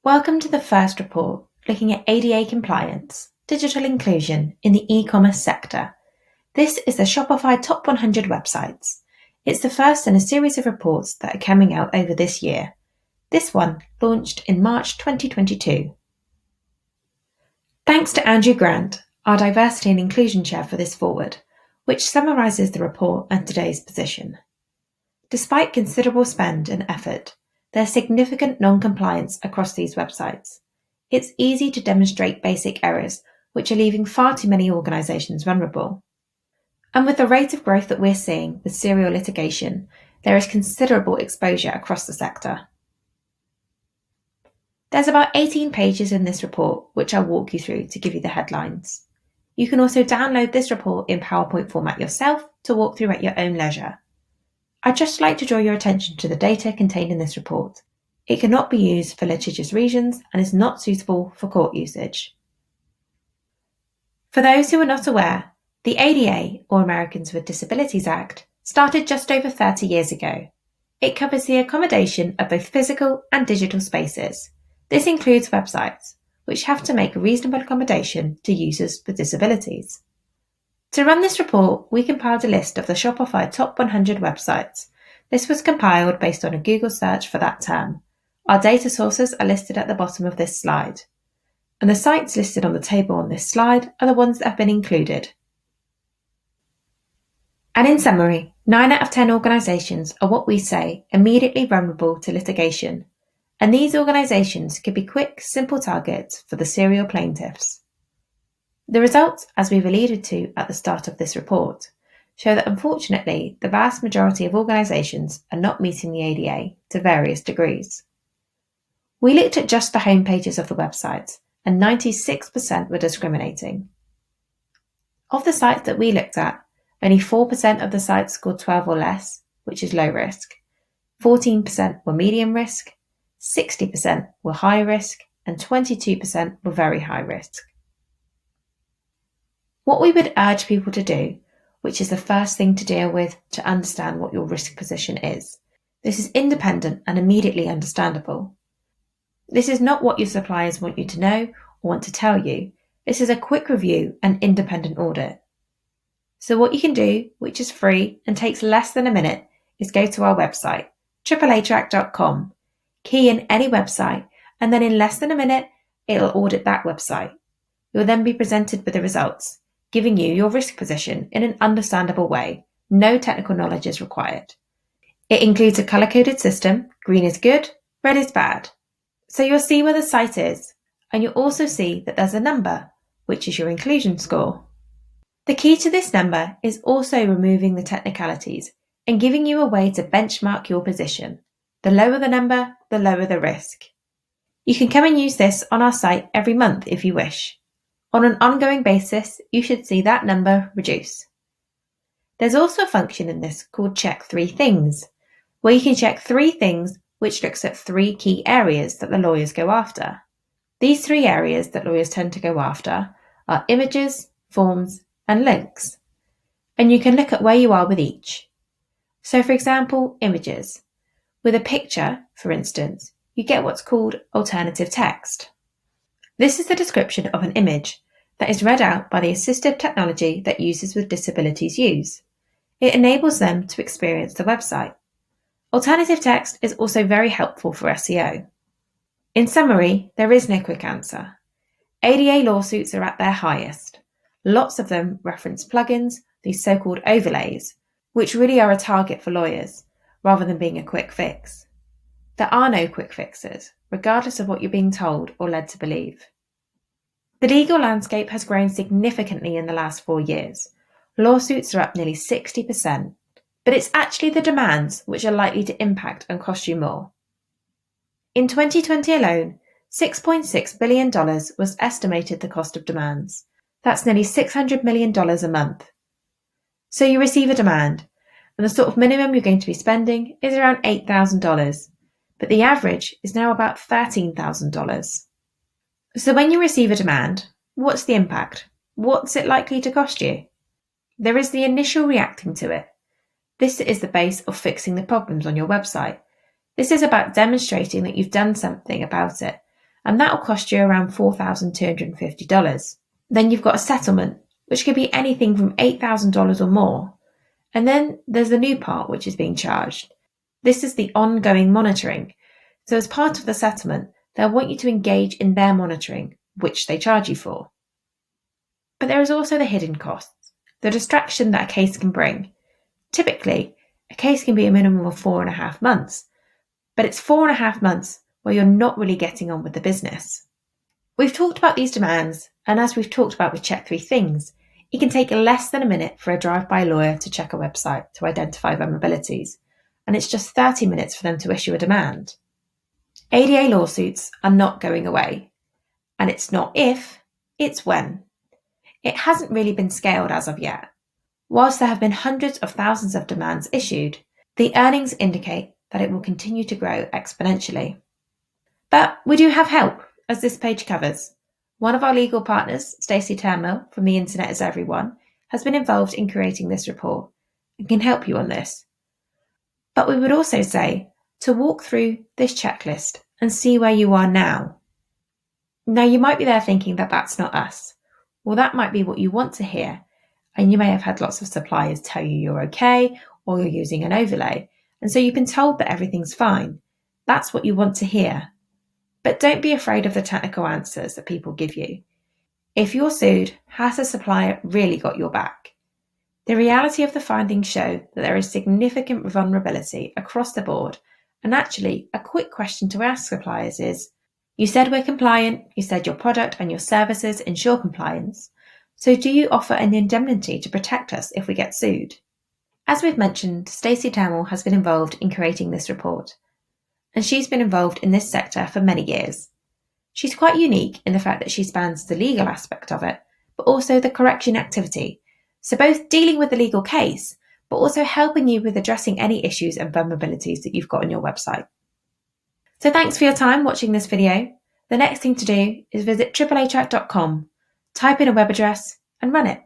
Welcome to the first report looking at ADA compliance, digital inclusion in the e-commerce sector. This is the Shopify Top 100 websites. It's the first in a series of reports that are coming out over this year. This one launched in March 2022. Thanks to Andrew Grant, our Diversity and Inclusion Chair for this forward, which summarises the report and today's position. Despite considerable spend and effort, there's significant non-compliance across these websites. It's easy to demonstrate basic errors, which are leaving far too many organisations vulnerable. And with the rate of growth that we're seeing with serial litigation, there is considerable exposure across the sector. There's about 18 pages in this report, which I'll walk you through to give you the headlines. You can also download this report in PowerPoint format yourself to walk through at your own leisure. I'd just like to draw your attention to the data contained in this report. It cannot be used for litigious reasons and is not suitable for court usage. For those who are not aware, the ADA, or Americans with Disabilities Act, started just over 30 years ago. It covers the accommodation of both physical and digital spaces. This includes websites, which have to make a reasonable accommodation to users with disabilities. To run this report, we compiled a list of the Shopify Top 100 websites. This was compiled based on a Google search for that term. Our data sources are listed at the bottom of this slide. And the sites listed on the table on this slide are the ones that have been included. And in summary, 9 out of 10 organisations are what we say immediately vulnerable to litigation. And these organisations could be quick, simple targets for the serial plaintiffs. The results, as we've alluded to at the start of this report, show that unfortunately the vast majority of organisations are not meeting the ADA to various degrees. We looked at just the home pages of the websites, and 96% were discriminating. Of the sites that we looked at, only 4% of the sites scored 12 or less, which is low risk, 14% were medium risk, 60% were high risk, and 22% were very high risk. What we would urge people to do, which is the first thing to deal with to understand what your risk position is. This is independent and immediately understandable. This is not what your suppliers want you to know or want to tell you. This is a quick review and independent audit. So what you can do, which is free and takes less than a minute, is go to our website, AAAtrack.com, key in any website, and then in less than a minute, it'll audit that website. You'll then be presented with the results, giving you your risk position in an understandable way. No technical knowledge is required. It includes a colour-coded system. Green is good, red is bad. So you'll see where the site is, and you'll also see that there's a number, which is your inclusion score. The key to this number is also removing the technicalities and giving you a way to benchmark your position. The lower the number, the lower the risk. You can come and use this on our site every month if you wish. On an ongoing basis, you should see that number reduce. There's also a function in this called Check 3 Things, where you can check 3 things which looks at 3 key areas that the lawyers go after. These 3 areas that lawyers tend to go after are images, forms, and links. And you can look at where you are with each. So for example, images. With a picture, for instance, you get what's called alternative text. This is the description of an image that is read out by the assistive technology that users with disabilities use. It enables them to experience the website. Alternative text is also very helpful for SEO. In summary, there is no quick answer. ADA lawsuits are at their highest. Lots of them reference plugins, these so-called overlays, which really are a target for lawyers, rather than being a quick fix. There are no quick fixes, regardless of what you're being told or led to believe. The legal landscape has grown significantly in the last 4 years. Lawsuits are up nearly 60%, but it's actually the demands which are likely to impact and cost you more. In 2020 alone, $6.6 billion was estimated the cost of demands. That's nearly $600 million a month. So you receive a demand, and the sort of minimum you're going to be spending is around $8,000, but the average is now about $13,000. So when you receive a demand, what's the impact? What's it likely to cost you? There is the initial reacting to it. This is the base of fixing the problems on your website. This is about demonstrating that you've done something about it and that will cost you around $4,250. Then you've got a settlement, which could be anything from $8,000 or more. And then there's the new part which is being charged. This is the ongoing monitoring. So as part of the settlement, they'll want you to engage in their monitoring, which they charge you for. But there is also the hidden costs, the distraction that a case can bring. Typically, a case can be a minimum of 4.5 months, but it's 4.5 months where you're not really getting on with the business. We've talked about these demands, and as we've talked about with Check 3 Things, it can take less than a minute for a drive-by lawyer to check a website to identify vulnerabilities, and it's just 30 minutes for them to issue a demand. ADA lawsuits are not going away, and it's not if, it's when. It hasn't really been scaled as of yet. Whilst there have been hundreds of thousands of demands issued, the earnings indicate that it will continue to grow exponentially. But we do have help, as this page covers. One of our legal partners, Stacey Turnmill from The Internet is Everyone, has been involved in creating this report and can help you on this. But we would also say to walk through this checklist and see where you are now. Now you might be there thinking that that's not us. Well, that might be what you want to hear, and you may have had lots of suppliers tell you you're okay or you're using an overlay, and so you've been told that everything's fine. That's what you want to hear. But don't be afraid of the technical answers that people give you. If you're sued, has the supplier really got your back? The reality of the findings show that there is significant vulnerability across the board, and actually a quick question to ask suppliers is, you said we're compliant, you said your product and your services ensure compliance, so do you offer an indemnity to protect us if we get sued? As we've mentioned, Stacey Turnmill has been involved in creating this report, and she's been involved in this sector for many years. She's quite unique in the fact that she spans the legal aspect of it, but also the correction activity. So both dealing with the legal case, but also helping you with addressing any issues and vulnerabilities that you've got on your website. So thanks for your time watching this video. The next thing to do is visit AAAtrack.com, type in a web address and run it.